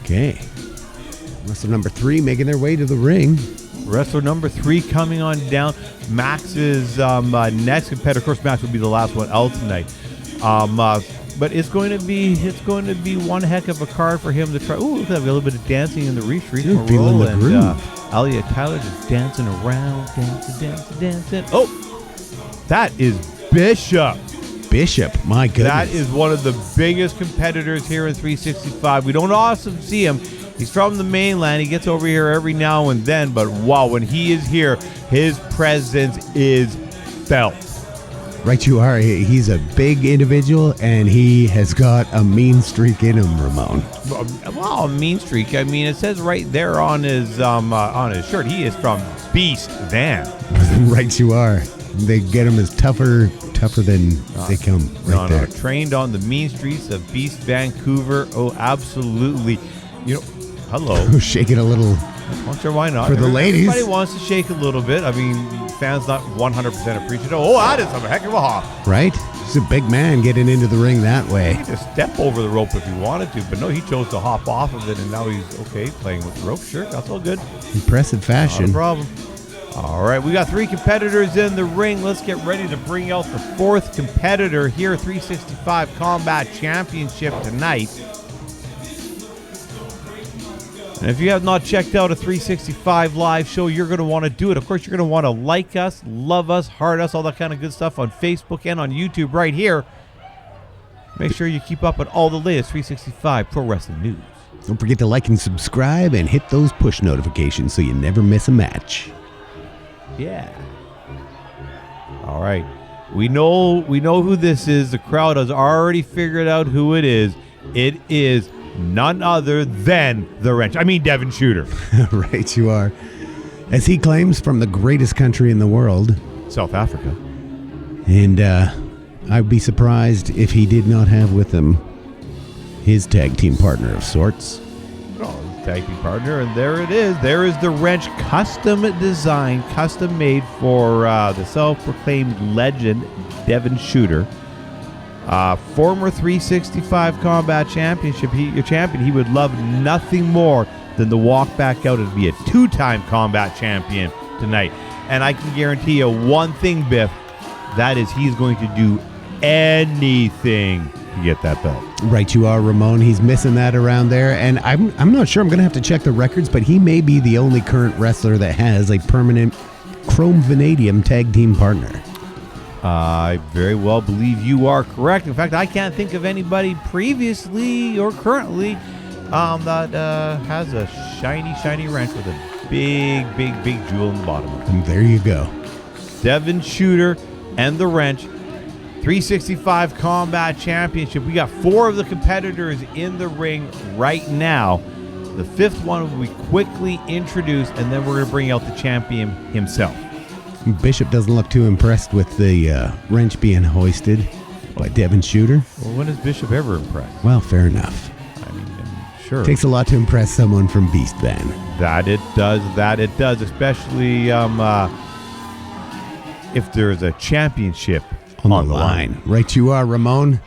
Okay. Wrestler number 3 making their way to the ring. Wrestler number 3 coming on down. Max's next competitor. Of course, Max will be the last one out tonight. But it's going to be one heck of a card for him to try. Ooh, look at that. A little bit of dancing in the reach. Feeling the groove. Elliot Tyler just dancing around, dancing. Oh, that is Bishop. Bishop, my goodness. That is one of the biggest competitors here in 365. We don't often see him. He's from the mainland. He gets over here every now and then. But wow, when he is here, his presence is felt. Right you are. He's a big individual, and he has got a mean streak in him, Ramone. Well, a mean streak. I mean, it says right there on his shirt, he is from Beast Van. Right you are. They get him as tougher than they come right there. Trained on the mean streets of Beast Vancouver. Oh, absolutely. Hello. Shaking a little. Well, sure, why not? For the ladies. Everybody wants to shake a little bit. I mean, fans not 100% appreciative. Oh, that is some heck of a hop. Right? He's a big man getting into the ring that way. He could just step over the rope if he wanted to, but no, he chose to hop off of it, and now he's okay playing with the rope. Sure, that's all good. Impressive fashion. Not a problem. All right, we got 3 competitors in the ring. Let's get ready to bring out the 4th competitor here, 365 Combat Championship tonight. And if you have not checked out a 365 live show, you're going to want to do it. Of course, you're going to want to like us, love us, heart us, all that kind of good stuff on Facebook and on YouTube right here. Make sure you keep up with all the latest 365 Pro Wrestling news. Don't forget to like and subscribe and hit those push notifications so you never miss a match. Yeah. All right. We know who this is. The crowd has already figured out who it is. It is none other than the Wrench. I mean, Devon Shooter. Right, you are. as he claims, from the greatest country in the world. South Africa. And I'd be surprised if he did not have with him his tag team partner of sorts. Oh, tag team partner, and there it is. There is the wrench, custom designed, custom made for the self-proclaimed legend, Devon Shooter. Former 365 Combat Championship champion. He would love nothing more than to walk back out and be a 2-time combat champion tonight. And I can guarantee you one thing, Biff, that is he's going to do anything to get that belt. Right you are, Ramone. He's missing that around there. And I'm not sure. I'm going to have to check the records, but he may be the only current wrestler that has a permanent chrome vanadium tag team partner. I very well believe you are correct. In fact, I can't think of anybody previously or currently that has a shiny wrench with a big jewel in the bottom of it. And there you go. Devon Shooter and the wrench, 365 Combat Championship. We got 4 of the competitors in the ring right now. The 5th one will be quickly introduced, and then we're going to bring out the champion himself. Bishop doesn't look too impressed with the wrench being hoisted by Devon Shooter. Well, when is Bishop ever impressed? Well, fair enough. I mean, sure. Takes a lot to impress someone from Beast Band. That it does, especially if there's a championship on the line. Right you are, Ramone.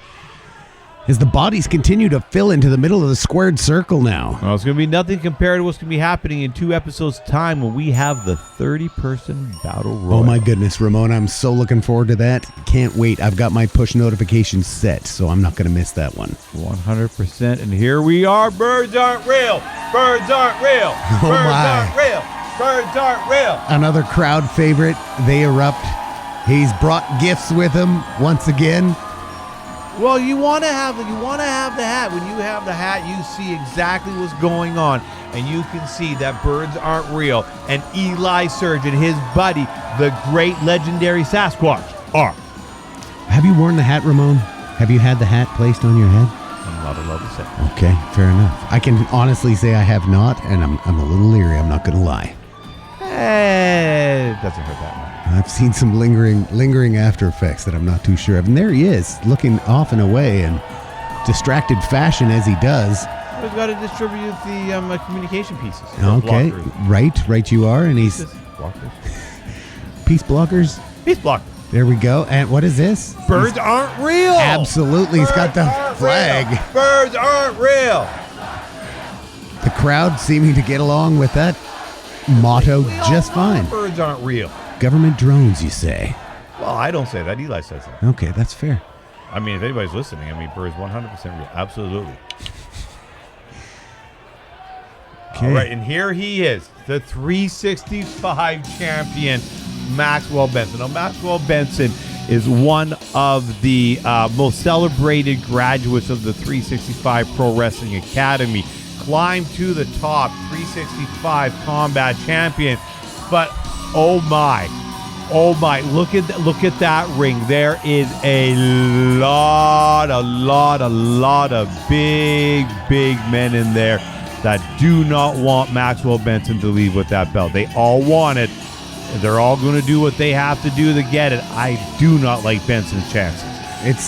As the bodies continue to fill into the middle of the squared circle now. Well, it's going to be nothing compared to what's going to be happening in 2 episodes' time when we have the 30-person battle royal. Oh my goodness, Ramone, I'm so looking forward to that. Can't wait. I've got my push notifications set, so I'm not going to miss that one. 100%. And here we are. Birds aren't real. Birds aren't real. Birds aren't real. Birds aren't real. Another crowd favorite. They erupt. He's brought gifts with him once again. Well, you want to have the hat. When you have the hat, you see exactly what's going on, and you can see that birds aren't real. And Eli Surge and his buddy, the great legendary Sasquatch, are. Have you worn the hat, Ramone? Have you had the hat placed on your head? I'm not allowed to say. Okay, fair enough. I can honestly say I have not, and I'm a little leery. I'm not going to lie. It doesn't hurt that much. I've seen some lingering after effects that I'm not too sure of. And there he is, looking off and away in distracted fashion as he does. We've got to distribute the communication pieces. Okay, right you are. And he's... Blockers. Peace blockers? Peace blockers. There we go. And what is this? Birds aren't real. Absolutely. He's got the flag. Real. Birds aren't real. The crowd seeming to get along with that motto just fine. Birds aren't real. Government drones, you say? Well, I don't say that. Eli says that. Okay, that's fair. I mean, if anybody's listening, birds 100% real. Absolutely. Okay. All right, and here he is, the 365 champion, Maxwell Benson. Now, Maxwell Benson is one of the most celebrated graduates of the 365 Pro Wrestling Academy. Climbed to the top, 365 combat champion. But oh my, look at that ring. There is a lot of big men in there that do not want Maxwell Benson to leave with that belt. They all want it. They're all going to do what they have to do to get it. I do not like Benson's chances.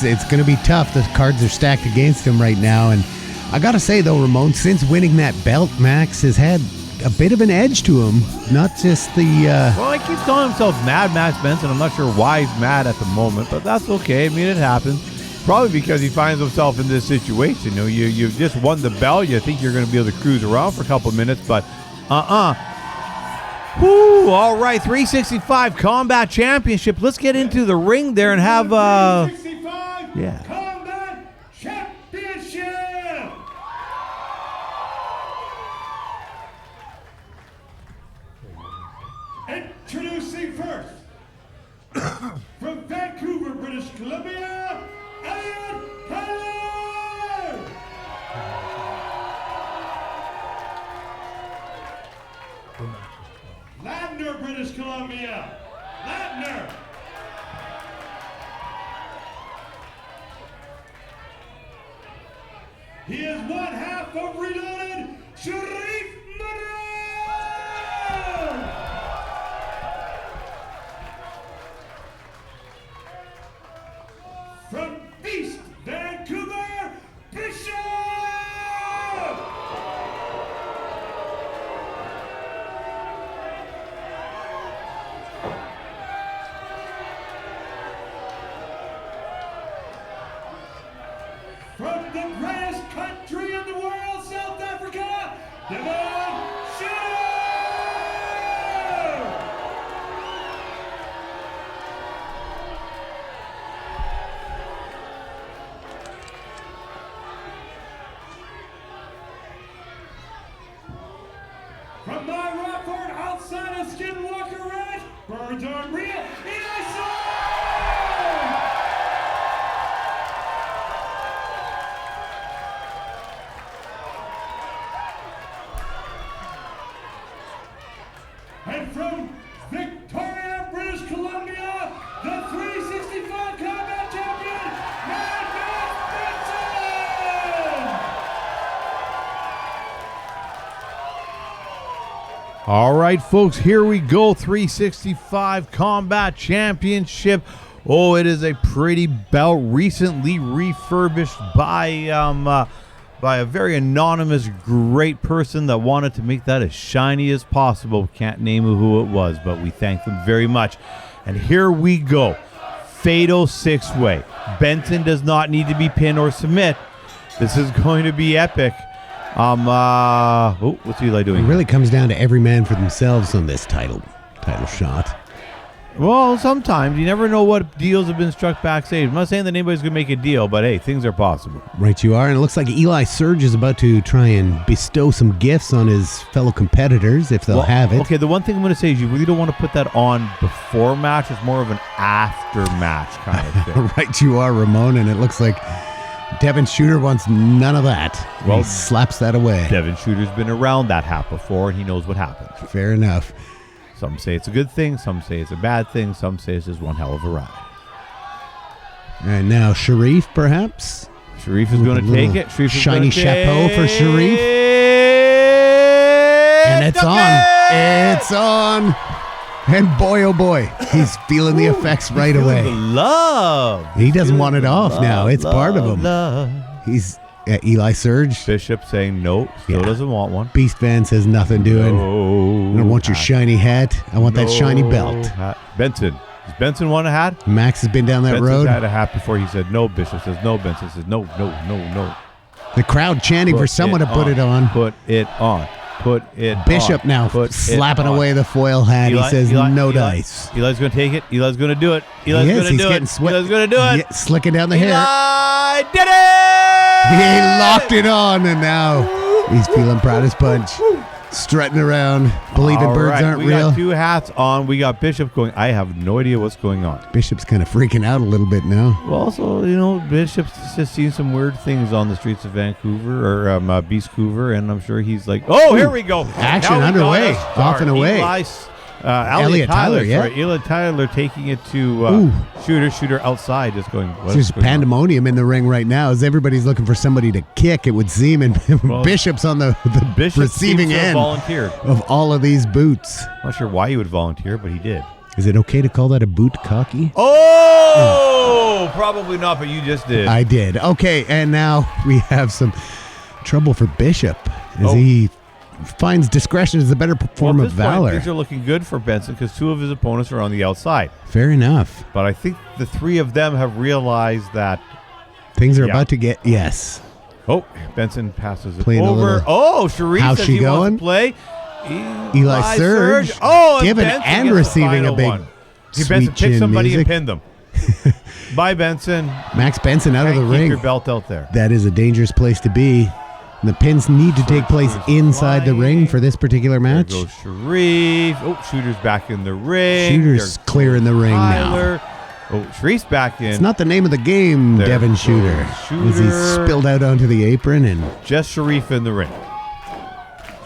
It's going to be tough. The cards are stacked against him right now. And I got to say, though, Ramone, since winning that belt, Max has had a bit of an edge to him. Not just the... Well, he keeps calling himself Mad Max Benson. I'm not sure why he's mad at the moment, but that's okay. I mean, it happens. Probably because he finds himself in this situation. You know, you've just won the belt. You think you're going to be able to cruise around for a couple of minutes, but Whoo, all right, 365 Combat Championship. Let's get into the ring there and have... 365 yeah. Combat Championship! Introducing first, from Vancouver, British Columbia, Elliot Tyler! Ladner, British Columbia, Ladner! He is one half of Reloaded, Shareef Morrow! Devon Shooter! From my Rockford outside of Skinwalker Red, birds aren't real, Eli Surge! And from Victoria, British Columbia, the 365 combat champion, Maxwell Benson! All right, folks, here we go. 365 Combat Championship. Oh, it is a pretty belt, recently refurbished by a very anonymous, great person that wanted to make that as shiny as possible. Can't name who it was, but we thank them very much. And here we go. Fatal six-way. Benson does not need to be pinned or submit. This is going to be epic. What's Eli doing? It really comes down to every man for themselves on this title shot. Well, sometimes you never know what deals have been struck backstage. I'm not saying that anybody's going to make a deal, but hey, things are possible. Right you are, and it looks like Eli Surge is about to try and bestow some gifts on his fellow competitors, if they'll have it. Okay, the one thing I'm going to say is you really don't want to put that on before match. It's more of an after match kind of thing. Right you are, Ramone, and it looks like Devon Shooter wants none of that. Well, he slaps that away. Devon Shooter's been around that hat before, and he knows what happens. Fair enough. Some say it's a good thing, some say it's a bad thing, some say it's just one hell of a ride. And now Shareef, perhaps? Shareef is going to take it. Shareef is shiny gonna chapeau for Shareef. And it's on. It's on. And boy, oh boy, he's feeling the effects right away. The love. He doesn't want it off now. It's part of him. Love. He's Eli Surge. Bishop saying no, still doesn't want one. Beast Van says nothing doing. No, I don't want your shiny hat. I want that shiny belt. Hat. Benson. Does Benson want a hat? Max has been down that Benson's road. had a hat before. He said no. Bishop says no. Benson says no. The crowd chanting for someone to put it on. Put it on. Put it Bishop on. now Put slapping it on. away the foil hat. He says no dice. Eli's going to take it. Eli's going to do it. Eli's He is. going to He's do getting it. sweat. Eli's going to do it. Yeah, slicking down the hair. Eli did it! He locked it on, and now he's feeling proud as punch. Strutting around, believing birds aren't we real. got two hats on. We got Bishop going. I have no idea what's going on. Bishop's kind of freaking out a little bit now. Well, also, Bishop's just seen some weird things on the streets of Vancouver or Beastcouver, and I'm sure he's like, oh, here we go. Action Now we underway. got a Off and star. Elliot away. Elliot Tyler, Tyler, yeah. sorry. Elliot Tyler taking it to Shooter outside, just going, what There's is going on? pandemonium in the ring right now as everybody's looking for somebody to kick, it would seem, and Bishop's on the Bishop receiving seems to have end volunteered. of all of these boots. Not sure why he would volunteer, but he did. Is it okay to call that a boot cocky? Oh, probably not, but you just did. I did. Okay, and now we have some trouble for Bishop as he finds discretion is the better form of valor. Things are looking good for Benson because two of his opponents are on the outside. Fair enough. But I think the three of them have realized that Things are about to get, yes. Oh, Benson passes it Playing a over. little- Oh, Shareef How's says she he wants going? to play. Eli Surge Oh, and giving Benson and gets the receiving final a big one. Hey, sweet Benson, pick chin somebody music. and pin them. Bye, Benson. Max Benson out of the Can't keep ring. your belt out there. That is a dangerous place to be. And the pins need to take place inside the ring for this particular match. There goes Shareef. Oh, Shooter's back in the ring. Shooter's clearing the ring now. Tyler. Oh, Shareef's back in. It's not the name of the game, There Devon goes Shooter. As he Shooter. spilled out onto the apron, and Just Shareef in the ring.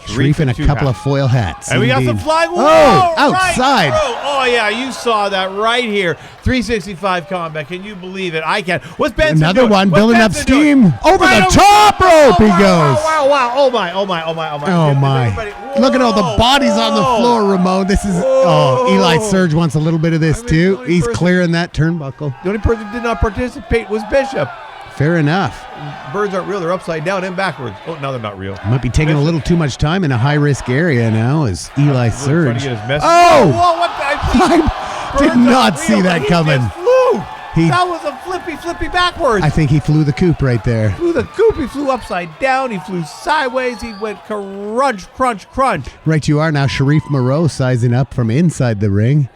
Shareef in a two couple hats. of foil hats. And we got some Indeed. flag. Whoa, Oh, right outside. through. Oh, yeah, you saw that right here. 365 combat. Can you believe it? I can. What's Benson Another doing? one, What's building up Benson doing? steam. Over Right the over- top rope he wow, goes. Wow. Oh, my. Oh Everybody- my. Look at all the bodies on the floor, Ramone. This is, Eli Surge wants a little bit of this I mean, too. the only He's person- clearing that turnbuckle. The only person who did not participate was Bishop. Fair enough. Birds aren't real. They're upside down and backwards. Oh, now they're not real. Might be taking a little too much time in a high-risk area now as Eli Trying to Surge. get his message. Oh! Whoa, what the? I did Birds not aren't see real, that but he coming. just flew. That was a flippy backwards. I think he flew the coop right there. Flew the coop. He flew upside down. He flew sideways. He went crunch. Right you are now. Shareef Morrow sizing up from inside the ring.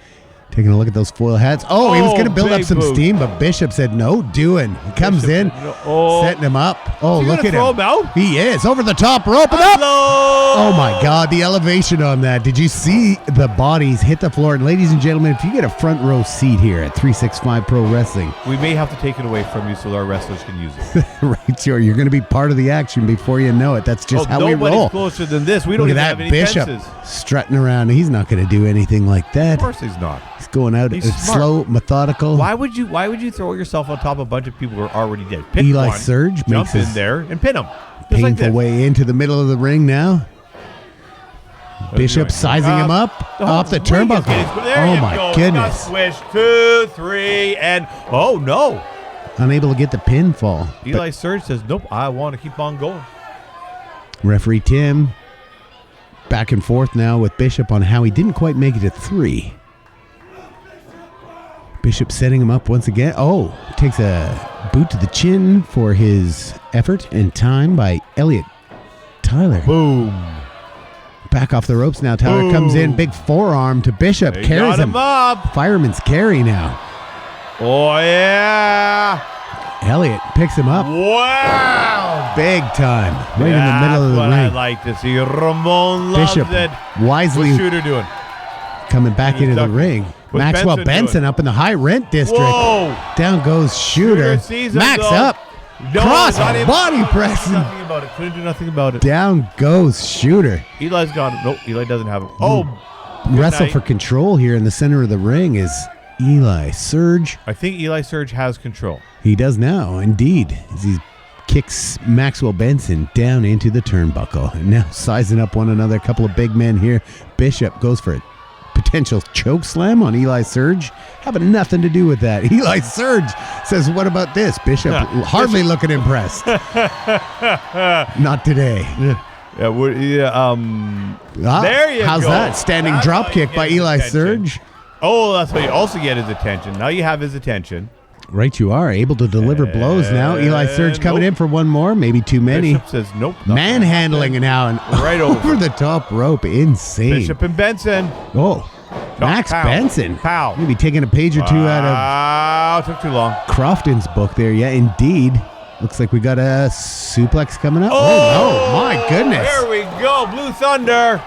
Taking a look at those foil hats. Oh, he was going to build up big some boot. steam, but Bishop said no doing. He comes in, setting him up. Oh, Is he look gonna at throw him. him out? He is. Over the top rope and up. Oh, my God. The elevation on that. Did you see the bodies hit the floor? And ladies and gentlemen, if you get a front row seat here at 365 Pro Wrestling, We may have to take it away from you so our wrestlers can use it. right, sure, you're going to be part of the action before you know it. That's just how we roll. Nobody's closer than this. We don't Look even at have that any Bishop fences. strutting around. He's not going to do anything like that. Of course he's not. He's going out. He's It's smart. slow, methodical. Why would you throw yourself on top of a bunch of people who are already dead? Pick Eli one, Surge jump makes in his there and pin him. Just like Painful this. way into the middle of the ring now. Bishop doing? sizing him up off the ring is turnbuckle. getting- there Oh you my go. goodness. Got swish. 2, 3, and oh no. Unable to get the pinfall. Eli Surge says, nope, I want to keep on going. Referee Tim back and forth now with Bishop on how he didn't quite make it to 3. Bishop setting him up once again. Oh, takes a boot to the chin for his effort and time by Elliot Tyler. Boom. Back off the ropes now. Tyler comes in. Big forearm to Bishop. They Carries got him up. Fireman's carry now. Oh, yeah. Elliot picks him up. Wow. Big time. Right in the middle of the That's what ring. I like to see. Ramone loves Bishop it. wisely What's Shooter doing? coming back He's into the ducking. ring. What's Maxwell Benson Benson doing? up in the high rent district. Whoa. Down goes Shooter. sees him, Max though. up. No, Cross not able- body couldn't do pressing. Nothing about it. Couldn't do nothing about it. Down goes Shooter. Eli's got it. Nope, Eli doesn't have it. Oh, good Wrestle night. for control here in the center of the ring is Eli Surge. I think Eli Surge has control. He does now, indeed, as he kicks Maxwell Benson down into the turnbuckle. And now sizing up one another, a couple of big men here. Bishop goes for a potential choke slam on Eli Surge. Having nothing to do with that. Eli Surge says, what about this? Bishop hardly looking impressed. Not today. Yeah, there you How's go. that? Standing That's drop how you kick get by his Eli attention. Surge. Oh, that's how you also get his attention. Now you have his attention. Right you are. Able to deliver blows now. Eli Surge coming nope. in for one more. Maybe too many. Bishop says nope. not gonna Manhandling happen. now and Right over. the top rope. Insane. Bishop and Benson. Oh, Max pow. Benson. Pow. Maybe taking a page or two out Wow, took too long. of Crofton's book there. Yeah, indeed. Looks like we got a suplex coming up. Oh, no. My goodness. There we go. Blue Thunder.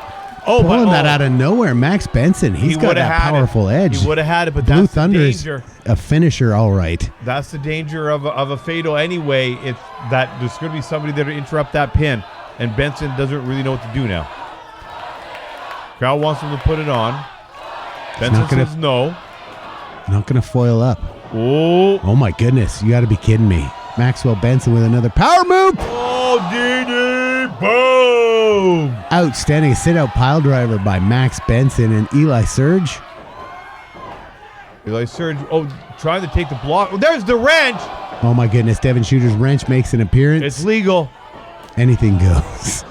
Oh, Pulling but, that out of nowhere. Max Benson. He's got would've that had powerful it. edge. He would have had it, but Blue that's the Thunder's danger. a finisher, all right. That's the danger of a fatal anyway. It's that there's going to be somebody there to interrupt that pin, and Benson doesn't really know what to do now. Crowd wants him to put it on. Benson not gonna- says no. Not going to foil up. Oh, Oh, my goodness. You got to be kidding me. Maxwell Benson with another power move. oh, DD, boom! Outstanding sit-out pile driver by Max Benson and Eli Surge. Eli Surge, trying to take the block. There's the wrench. Oh, my goodness. Devon Shooter's wrench makes an appearance. It's legal. Anything goes.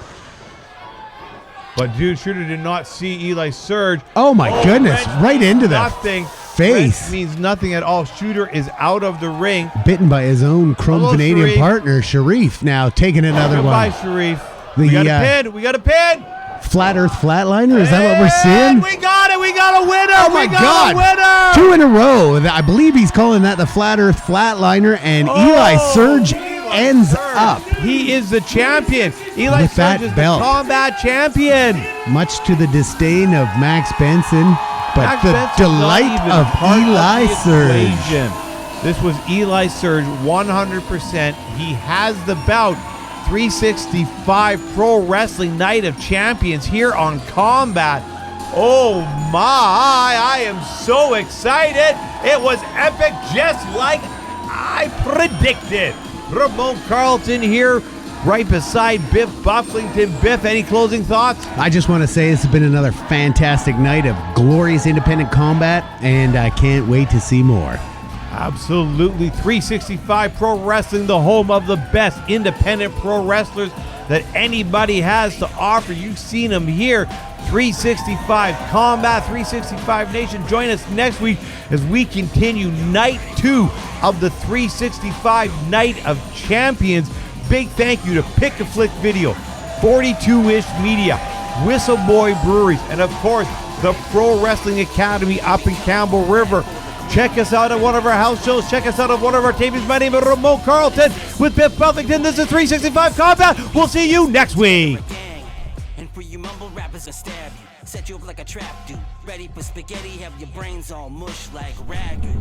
But dude, Shooter did not see Eli Surge. Oh, my goodness. Wrench Right into the nothing. face. Wrench means nothing at all. Shooter is out of the ring. Bitten by his own Chrome Hello, Canadian Shareef. partner, Shareef, now taking another Goodbye, one. Shareef. The, We got a pin. We got a pin. Flat Earth Flatliner, is that what we're And seeing? we got it. We got a winner. Oh my we got God! a winner. 2 in a row. I believe he's calling that the Flat Earth Flatliner, and Eli Surge ends up, He is the champion. Eli With Surge that is belt. the combat champion. much to the disdain of Max Benson, but Max the Benson's delight not even of part Eli the Surge. equation. This was Eli Surge, 100%. He has the bout. 365 Pro Wrestling Night of Champions here on Combat. Oh my, I am so excited. It was epic, just like I predicted. Ramone Carlton here, right beside Biff Bufflington. Biff, any closing thoughts? I just want to say this has been another fantastic night of glorious independent combat, and I can't wait to see more. Absolutely. 365 Pro Wrestling, the home of the best independent pro wrestlers that anybody has to offer. You've seen them here. 365 Combat, 365 Nation. Join us next week as we continue night 2 of the 365 Night of Champions. Big thank you to Pick a Flick Video, 42-ish Media, Whistleboy Breweries, and of course, the Pro Wrestling Academy up in Campbell River. Check us out at one of our house shows. Check us out at one of our tapings. My name is Ramone Carlton with Biff Bufflington. This is 365 Combat. We'll see you next week. And for you mumble rappers, I stab you. Set you up like a trap dude. Ready for spaghetti, have your brains all mush like ragu.